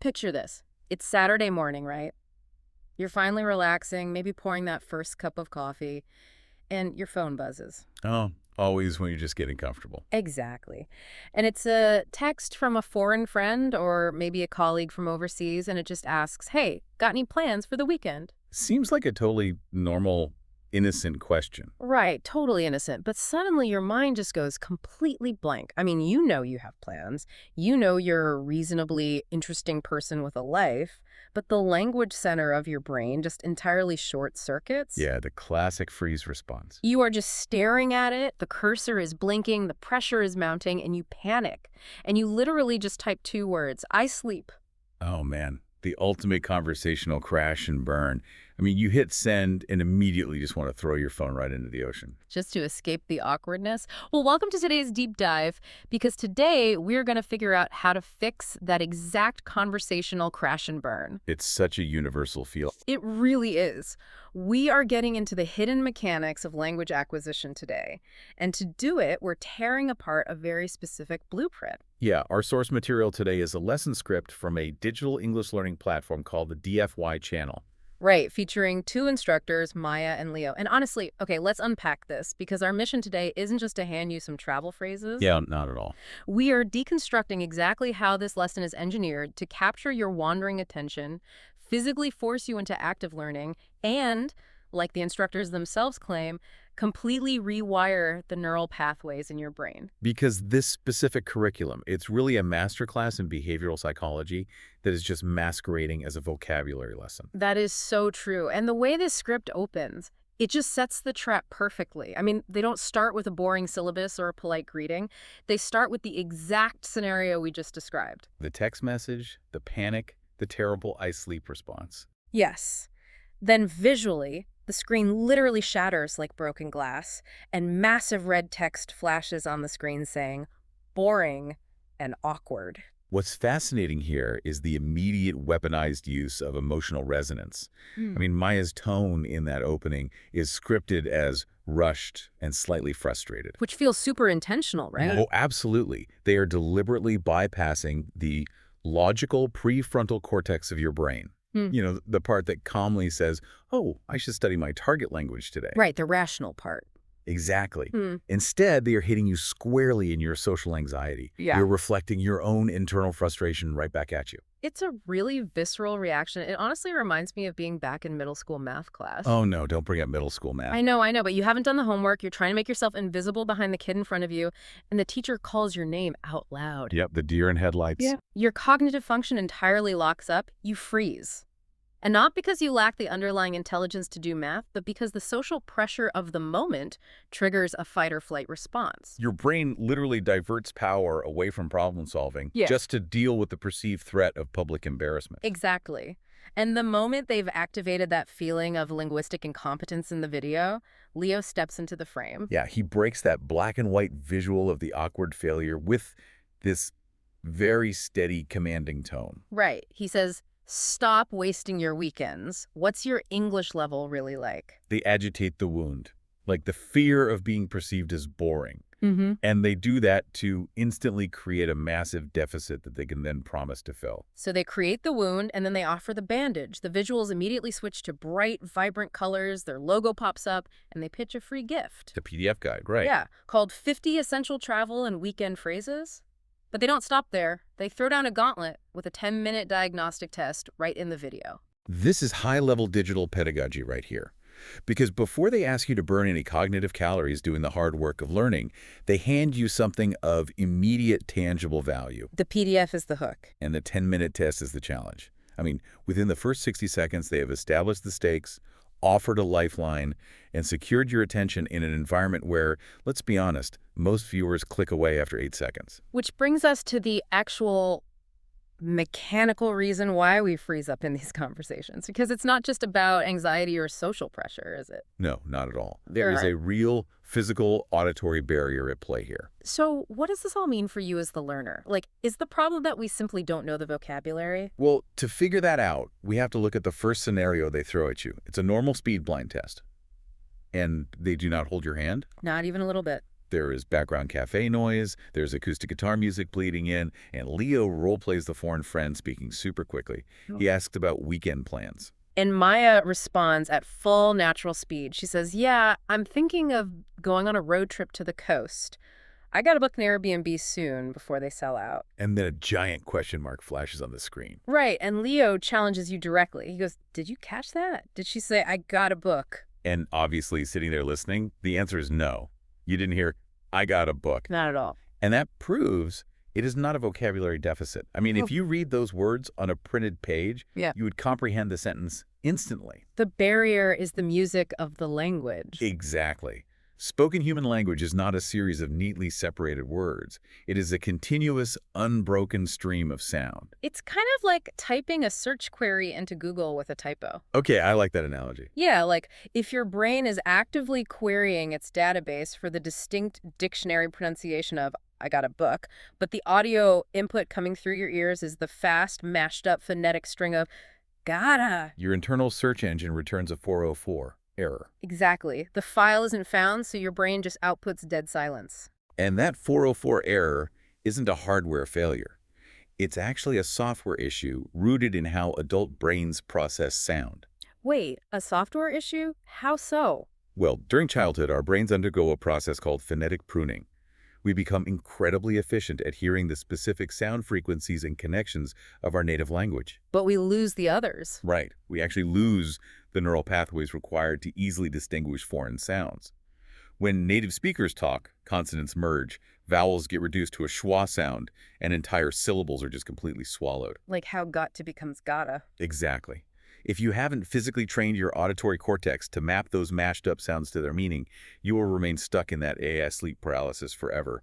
Picture this. It's Saturday morning, right? You're finally relaxing, maybe pouring that first cup of coffee, and your phone buzzes. Oh, always when you're just getting comfortable. Exactly. And it's a text from a foreign friend or maybe a colleague from overseas, and it just asks, hey, got any plans for the weekend? Seems like a totally normal, innocent question. Right, totally innocent. But suddenly your mind just goes completely blank. I mean, you know you have plans. You know you're a reasonably interesting person with a life, but the language center of your brain just entirely short circuits. Yeah, the classic freeze response. You are just staring at it, the cursor is blinking, the pressure is mounting, and you panic. And you literally just type two words, I sleep. Oh, man. The ultimate conversational crash and burn. I mean, you hit send and immediately just want to throw your phone right into the ocean. Just to escape the awkwardness? Well, welcome to today's deep dive, because today we're going to figure out how to fix that exact conversational crash and burn. It's such a universal feel. It really is. We are getting into the hidden mechanics of language acquisition today. And to do it, we're tearing apart a very specific blueprint. Yeah, our source material today is a lesson script from a digital English learning platform called the DFY Channel. Right, featuring two instructors, Maya and Leo. And honestly, okay, let's unpack this, because our mission today isn't just to hand you some travel phrases. Yeah, not at all. We are deconstructing exactly how this lesson is engineered to capture your wandering attention, physically force you into active learning, and, like the instructors themselves claim, completely rewire the neural pathways in your brain. Because this specific curriculum, it's really a masterclass in behavioral psychology that is just masquerading as a vocabulary lesson. That is so true. And the way this script opens, it just sets the trap perfectly. I mean, they don't start with a boring syllabus or a polite greeting. They start with the exact scenario we just described. The text message, the panic, the terrible I sleep response. Yes. Then visually, the screen literally shatters like broken glass, and massive red text flashes on the screen saying, boring and awkward. What's fascinating here is the immediate weaponized use of emotional resonance. I mean, Maya's tone in that opening is scripted as rushed and slightly frustrated. Which feels super intentional, right? Oh, absolutely. They are deliberately bypassing the logical prefrontal cortex of your brain. You know, the part that calmly says, oh, I should study my target language today. Right, the rational part. Exactly. Instead, they are hitting you squarely in your social anxiety. Yeah. You're reflecting your own internal frustration right back at you. It's a really visceral reaction. It honestly reminds me of being back in middle school math class. Oh, no, don't bring up middle school math. I know, but you haven't done the homework. You're trying to make yourself invisible behind the kid in front of you, and the teacher calls your name out loud. Yep, the deer in headlights. Yeah. Your cognitive function entirely locks up. You freeze. And not because you lack the underlying intelligence to do math, but because the social pressure of the moment triggers a fight-or-flight response. Your brain literally diverts power away from problem solving just to deal with the perceived threat of public embarrassment. Exactly. And the moment they've activated that feeling of linguistic incompetence in the video, Leo steps into the frame. Yeah, he breaks that black and white visual of the awkward failure with this very steady, commanding tone. Right. He says, stop wasting your weekends. What's your English level really like? They agitate the wound, like the fear of being perceived as boring. And they do that to instantly create a massive deficit that they can then promise to fill. So they create the wound, and then they offer the bandage. The visuals immediately switch to bright, vibrant colors, their logo pops up, and they pitch a free gift. The PDF guide, right. Yeah, called 50 Essential Travel and Weekend Phrases. But they don't stop there. They throw down a gauntlet with a 10-minute diagnostic test right in the video. This is high-level digital pedagogy right here. Because before they ask you to burn any cognitive calories doing the hard work of learning, they hand you something of immediate tangible value. The PDF is the hook. And the 10-minute test is the challenge. I mean, within the first 60 seconds, they have established the stakes, offered a lifeline, and secured your attention in an environment where, let's be honest, most viewers click away after 8 seconds. Which brings us to the actual mechanical reason why we freeze up in these conversations. Because it's not just about anxiety or social pressure, is it? No, not at all. There is a real physical auditory barrier at play here. So what does this all mean for you as the learner? Like, is the problem that we simply don't know the vocabulary? Well, to figure that out, we have to look at the first scenario they throw at you. It's a normal speed blind test. And they do not hold your hand? Not even a little bit. There is background cafe noise, there's acoustic guitar music bleeding in, and Leo role-plays the foreign friend speaking super quickly. He asks about weekend plans. And Maya responds at full natural speed. She says, yeah, I'm thinking of going on a road trip to the coast. I got to book an Airbnb soon before they sell out. And then a giant question mark flashes on the screen. Right, and Leo challenges you directly. He goes, did you catch that? Did she say, I got a book? And obviously, sitting there listening, the answer is no. You didn't hear, I got a book. Not at all. And that proves it is not a vocabulary deficit. I mean, if you read those words on a printed page, you would comprehend the sentence instantly. The barrier is the music of the language. Exactly. Spoken human language is not a series of neatly separated words. It is a continuous, unbroken stream of sound. It's kind of like typing a search query into Google with a typo. Okay, I like that analogy. Yeah, like if your brain is actively querying its database for the distinct dictionary pronunciation of I got a book, but the audio input coming through your ears is the fast, mashed up phonetic string of gotta. Your internal search engine returns a 404 error. Exactly. The file isn't found, so your brain just outputs dead silence. And that 404 error isn't a hardware failure. It's actually a software issue rooted in how adult brains process sound. Wait, a software issue? How so? Well, during childhood, our brains undergo a process called phonetic pruning. We become incredibly efficient at hearing the specific sound frequencies and connections of our native language. But we lose the others. Right. We actually lose the neural pathways required to easily distinguish foreign sounds. When native speakers talk, consonants merge, vowels get reduced to a schwa sound, and entire syllables are just completely swallowed. Like how got to becomes gotta. Exactly. If you haven't physically trained your auditory cortex to map those mashed up sounds to their meaning, you will remain stuck in that AI sleep paralysis forever,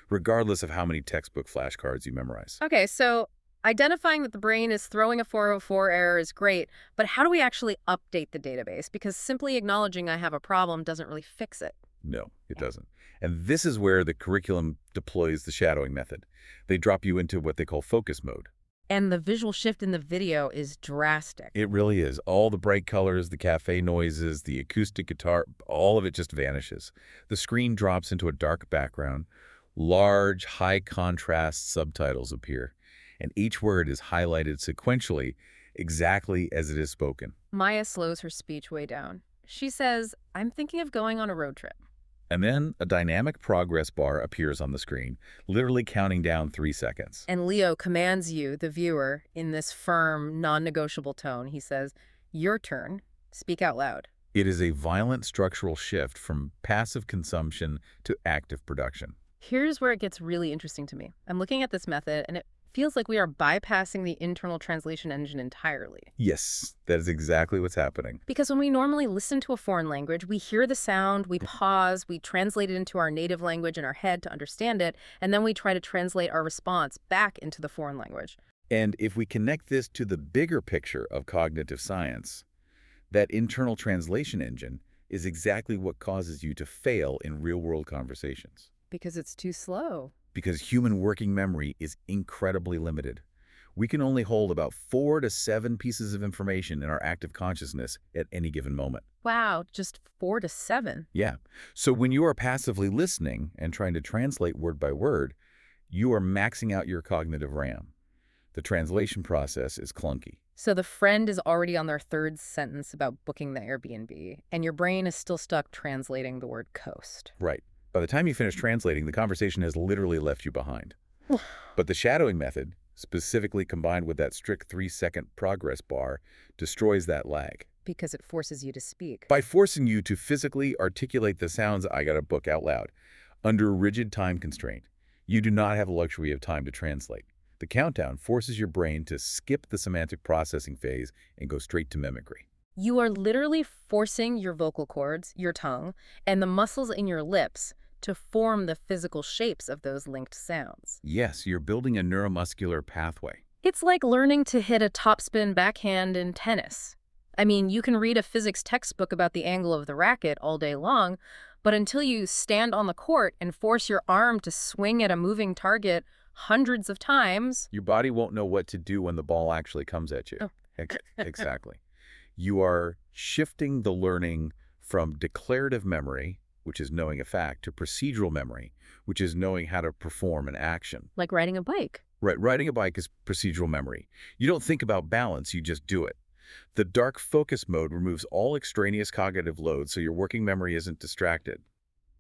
regardless of how many textbook flashcards you memorize. Okay, so identifying that the brain is throwing a 404 error is great, but how do we actually update the database? Because simply acknowledging I have a problem doesn't really fix it. No, it doesn't. And this is where the curriculum deploys the shadowing method. They drop you into what they call focus mode. And the visual shift in the video is drastic. It really is. All the bright colors, the cafe noises, the acoustic guitar, all of it just vanishes. The screen drops into a dark background. Large, high-contrast subtitles appear, and each word is highlighted sequentially, exactly as it is spoken. Maya slows her speech way down. She says, I'm thinking of going on a road trip. And then a dynamic progress bar appears on the screen, literally counting down 3 seconds. And Leo commands you, the viewer, in this firm, non-negotiable tone. He says, your turn. Speak out loud. It is a violent structural shift from passive consumption to active production. Here's where it gets really interesting to me. I'm looking at this method, and it feels like we are bypassing the internal translation engine entirely. Yes, that is exactly what's happening. Because when we normally listen to a foreign language, we hear the sound, we pause, we translate it into our native language in our head to understand it, and then we try to translate our response back into the foreign language. And if we connect this to the bigger picture of cognitive science, that internal translation engine is exactly what causes you to fail in real-world conversations. Because it's too slow. Because human working memory is incredibly limited. We can only hold about 4 to 7 pieces of information in our active consciousness at any given moment. Wow, just 4 to 7. Yeah. So when you are passively listening and trying to translate word by word, you are maxing out your cognitive RAM. The translation process is clunky. So the friend is already on their third sentence about booking the Airbnb, and your brain is still stuck translating the word coast. Right. By the time you finish translating, the conversation has literally left you behind. But the shadowing method, specifically combined with that strict 3-second progress bar, destroys that lag. Because it forces you to speak. By forcing you to physically articulate the sounds I got a book out loud, under a rigid time constraint, you do not have the luxury of time to translate. The countdown forces your brain to skip the semantic processing phase and go straight to mimicry. You are literally forcing your vocal cords, your tongue, and the muscles in your lips to form the physical shapes of those linked sounds. Yes, you're building a neuromuscular pathway. It's like learning to hit a topspin backhand in tennis. I mean, you can read a physics textbook about the angle of the racket all day long, but until you stand on the court and force your arm to swing at a moving target hundreds of times, your body won't know what to do when the ball actually comes at you. Oh. Exactly. You are shifting the learning from declarative memory, which is knowing a fact, to procedural memory, which is knowing how to perform an action. Like riding a bike. Right, riding a bike is procedural memory. You don't think about balance, you just do it. The dark focus mode removes all extraneous cognitive load so your working memory isn't distracted.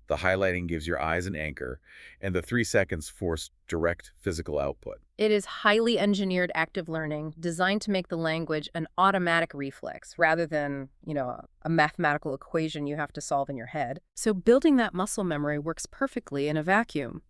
The highlighting gives your eyes an anchor, and the 3 seconds force direct physical output. It is highly engineered active learning designed to make the language an automatic reflex rather than, a mathematical equation you have to solve in your head. So building that muscle memory works perfectly in a vacuum.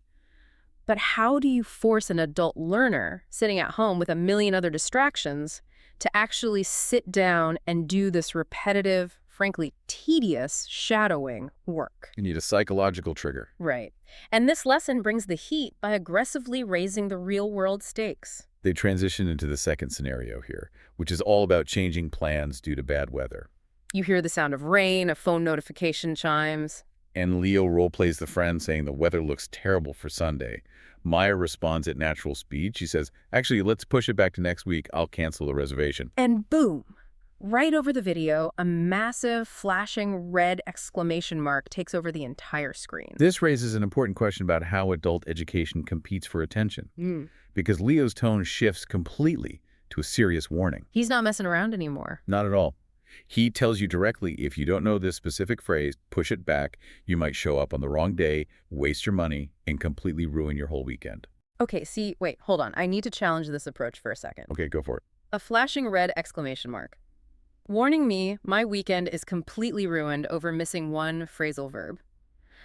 But how do you force an adult learner sitting at home with a million other distractions to actually sit down and do this repetitive, frankly, tedious shadowing work? You need a psychological trigger. Right. And this lesson brings the heat by aggressively raising the real-world stakes. They transition into the second scenario here, which is all about changing plans due to bad weather. You hear the sound of rain, a phone notification chimes. And Leo role-plays the friend saying the weather looks terrible for Sunday. Maya responds at natural speed. She says, actually, let's push it back to next week. I'll cancel the reservation. And boom! Right over the video, a massive flashing red exclamation mark takes over the entire screen. This raises an important question about how adult education competes for attention. Because Leo's tone shifts completely to a serious warning. He's not messing around anymore. Not at all. He tells you directly, if you don't know this specific phrase, push it back. You might show up on the wrong day, waste your money, and completely ruin your whole weekend. Okay, wait, hold on. I need to challenge this approach for a second. Okay, go for it. A flashing red exclamation mark. Warning me, my weekend is completely ruined over missing one phrasal verb.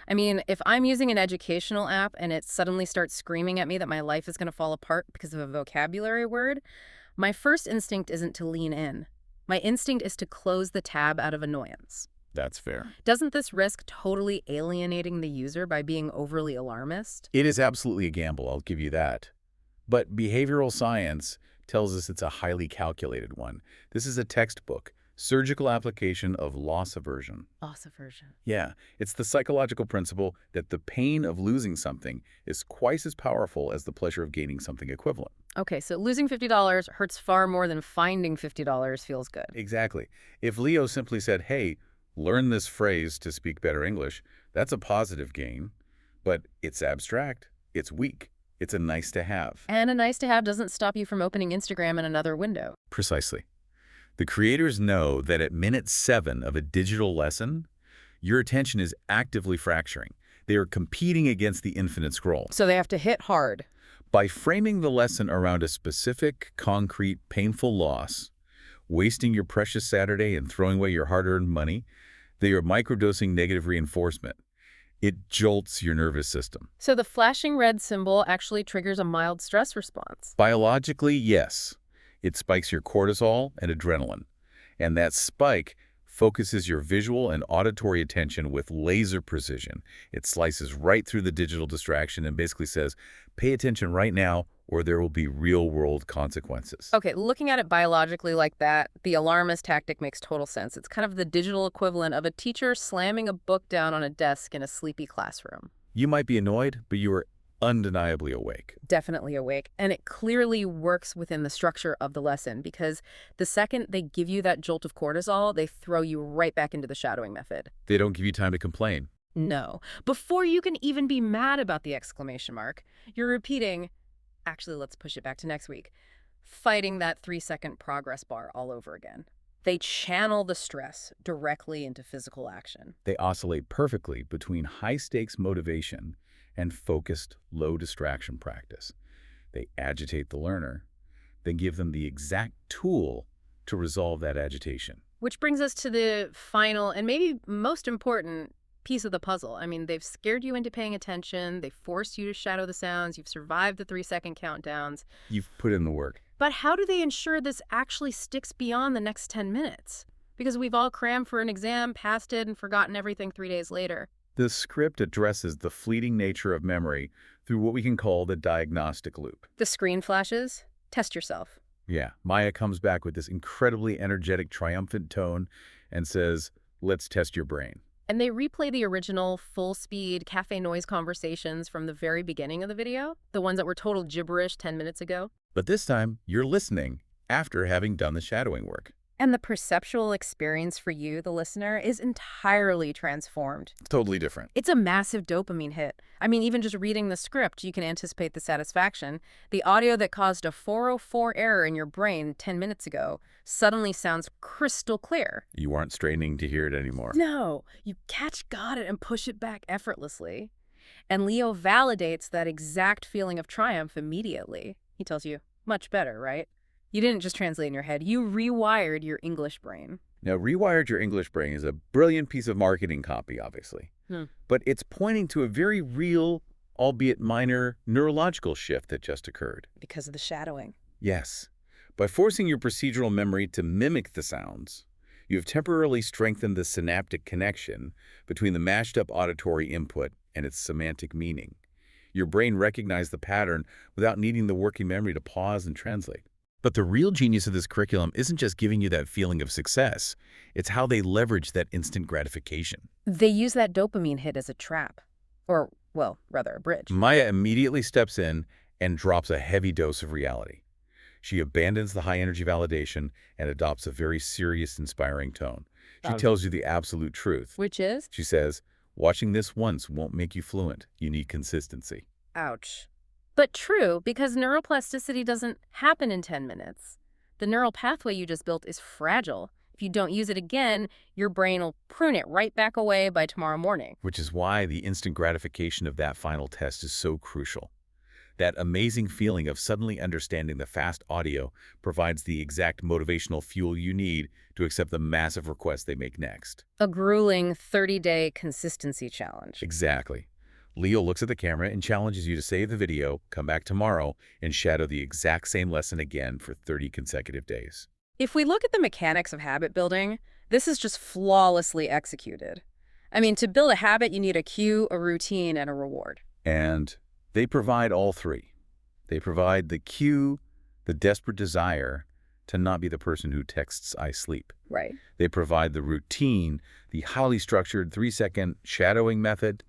I mean, if I'm using an educational app and it suddenly starts screaming at me that my life is going to fall apart because of a vocabulary word, my first instinct isn't to lean in. My instinct is to close the tab out of annoyance. That's fair. Doesn't this risk totally alienating the user by being overly alarmist? It is absolutely a gamble, I'll give you that. But behavioral science tells us it's a highly calculated one. This is a textbook, surgical application of loss aversion. Loss aversion. Yeah, it's the psychological principle that the pain of losing something is twice as powerful as the pleasure of gaining something equivalent. Okay, so losing $50 hurts far more than finding $50 feels good. Exactly. If Leo simply said, hey, learn this phrase to speak better English, that's a positive gain. But it's abstract, it's weak, it's a nice to have. And a nice to have doesn't stop you from opening Instagram in another window. Precisely. The creators know that at minute 7 of a digital lesson, your attention is actively fracturing. They are competing against the infinite scroll. So they have to hit hard. By framing the lesson around a specific, concrete, painful loss, wasting your precious Saturday and throwing away your hard-earned money, they are microdosing negative reinforcement. It jolts your nervous system. So the flashing red symbol actually triggers a mild stress response. Biologically, yes. It spikes your cortisol and adrenaline. And that spike focuses your visual and auditory attention with laser precision. It slices right through the digital distraction and basically says, pay attention right now or there will be real-world consequences. Okay, looking at it biologically like that, the alarmist tactic makes total sense. It's kind of the digital equivalent of a teacher slamming a book down on a desk in a sleepy classroom. You might be annoyed, but you are undeniably awake. Definitely awake. And it clearly works within the structure of the lesson because the second they give you that jolt of cortisol, they throw you right back into the shadowing method. They don't give you time to complain. No. Before you can even be mad about the exclamation mark, you're repeating, actually, let's push it back to next week, fighting that 3-second progress bar all over again. They channel the stress directly into physical action. They oscillate perfectly between high-stakes motivation and focused, low-distraction practice. They agitate the learner, then give them the exact tool to resolve that agitation. Which brings us to the final and maybe most important piece of the puzzle. I mean, they've scared you into paying attention. They forced you to shadow the sounds. You've survived the 3-second countdowns. You've put in the work. But how do they ensure this actually sticks beyond the next 10 minutes? Because we've all crammed for an exam, passed it, and forgotten everything 3 days later. The script addresses the fleeting nature of memory through what we can call the diagnostic loop. The screen flashes. Test yourself. Yeah, Maya comes back with this incredibly energetic, triumphant tone and says, let's test your brain. And they replay the original full-speed cafe noise conversations from the very beginning of the video, the ones that were total gibberish 10 minutes ago. But this time, you're listening after having done the shadowing work. And the perceptual experience for you, the listener, is entirely transformed. Totally different. It's a massive dopamine hit. I mean, even just reading the script, you can anticipate the satisfaction. The audio that caused a 404 error in your brain 10 minutes ago suddenly sounds crystal clear. You aren't straining to hear it anymore. No, you got it and push it back effortlessly. And Leo validates that exact feeling of triumph immediately. He tells you, much better, right? You didn't just translate in your head, you rewired your English brain. Now, rewired your English brain is a brilliant piece of marketing copy, obviously. But it's pointing to a very real, albeit minor, neurological shift that just occurred. Because of the shadowing. Yes. By forcing your procedural memory to mimic the sounds, you have temporarily strengthened the synaptic connection between the mashed-up auditory input and its semantic meaning. Your brain recognized the pattern without needing the working memory to pause and translate. But the real genius of this curriculum isn't just giving you that feeling of success. It's how they leverage that instant gratification. They use that dopamine hit as a trap. Or, well, rather a bridge. Maya immediately steps in and drops a heavy dose of reality. She abandons the high-energy validation and adopts a very serious, inspiring tone. She tells you the absolute truth. Which is? She says, watching this once won't make you fluent. You need consistency. Ouch. But true, because neuroplasticity doesn't happen in 10 minutes. The neural pathway you just built is fragile. If you don't use it again, your brain will prune it right back away by tomorrow morning. Which is why the instant gratification of that final test is so crucial. That amazing feeling of suddenly understanding the fast audio provides the exact motivational fuel you need to accept the massive request they make next. A grueling 30-day consistency challenge. Exactly. Leo looks at the camera and challenges you to save the video, come back tomorrow, and shadow the exact same lesson again for 30 consecutive days. If we look at the mechanics of habit building, this is just flawlessly executed. I mean, to build a habit, you need a cue, a routine, and a reward. And they provide all three. They provide the cue, the desperate desire to not be the person who texts "I sleep." Right. They provide the routine, the highly structured 3-second shadowing method,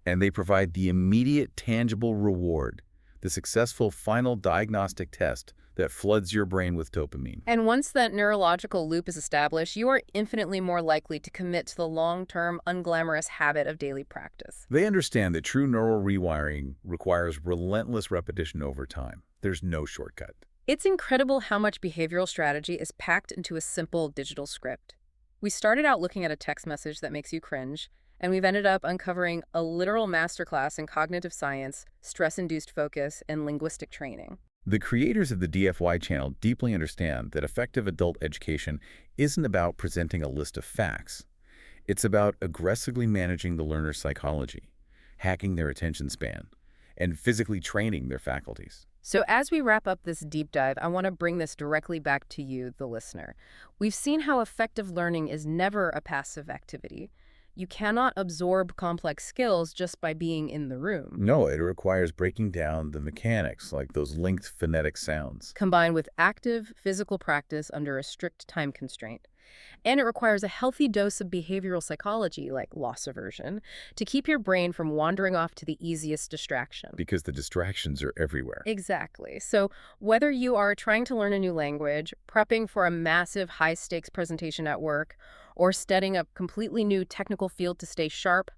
and they provide the immediate tangible reward, the successful final diagnostic test that floods your brain with dopamine. And once that neurological loop is established, you are infinitely more likely to commit to the long-term, unglamorous habit of daily practice. They understand that true neural rewiring requires relentless repetition over time. There's no shortcut. It's incredible how much behavioral strategy is packed into a simple digital script. We started out looking at a text message that makes you cringe, and we've ended up uncovering a literal masterclass in cognitive science, stress-induced focus, and linguistic training. The creators of the DFY channel deeply understand that effective adult education isn't about presenting a list of facts. It's about aggressively managing the learner's psychology, hacking their attention span, and physically training their faculties. So as we wrap up this deep dive, I want to bring this directly back to you, the listener. We've seen how effective learning is never a passive activity. You cannot absorb complex skills just by being in the room. No, it requires breaking down the mechanics, like those linked phonetic sounds. Combined with active physical practice under a strict time constraint. And it requires a healthy dose of behavioral psychology, like loss aversion, to keep your brain from wandering off to the easiest distraction. Because the distractions are everywhere. Exactly. So whether you are trying to learn a new language, prepping for a massive high-stakes presentation at work, or studying a completely new technical field to stay sharp,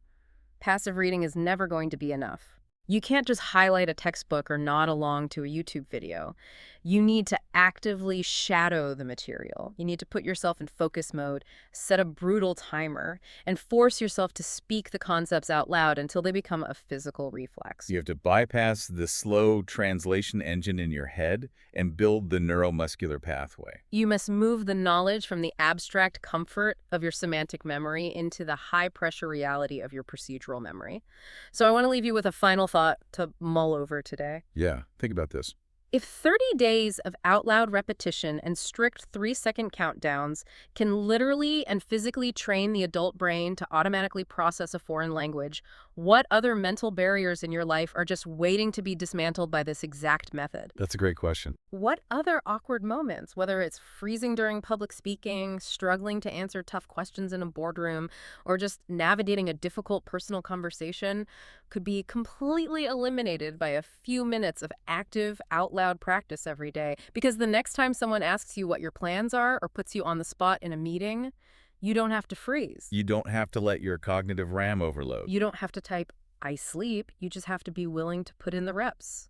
passive reading is never going to be enough. You can't just highlight a textbook or nod along to a YouTube video. You need to actively shadow the material. You need to put yourself in focus mode, set a brutal timer, and force yourself to speak the concepts out loud until they become a physical reflex. You have to bypass the slow translation engine in your head and build the neuromuscular pathway. You must move the knowledge from the abstract comfort of your semantic memory into the high-pressure reality of your procedural memory. So I want to leave you with a final thought to mull over today. Yeah, think about this. If 30 days of out-loud repetition and strict 3-second countdowns can literally and physically train the adult brain to automatically process a foreign language, What other mental barriers in your life are just waiting to be dismantled by this exact method? That's a great question. What other awkward moments, whether it's freezing during public speaking, struggling to answer tough questions in a boardroom, or just navigating a difficult personal conversation, could be completely eliminated by a few minutes of active, out loud practice every day? Because the next time someone asks you what your plans are or puts you on the spot in a meeting, you don't have to freeze. You don't have to let your cognitive RAM overload. You don't have to type, I sleep. You just have to be willing to put in the reps.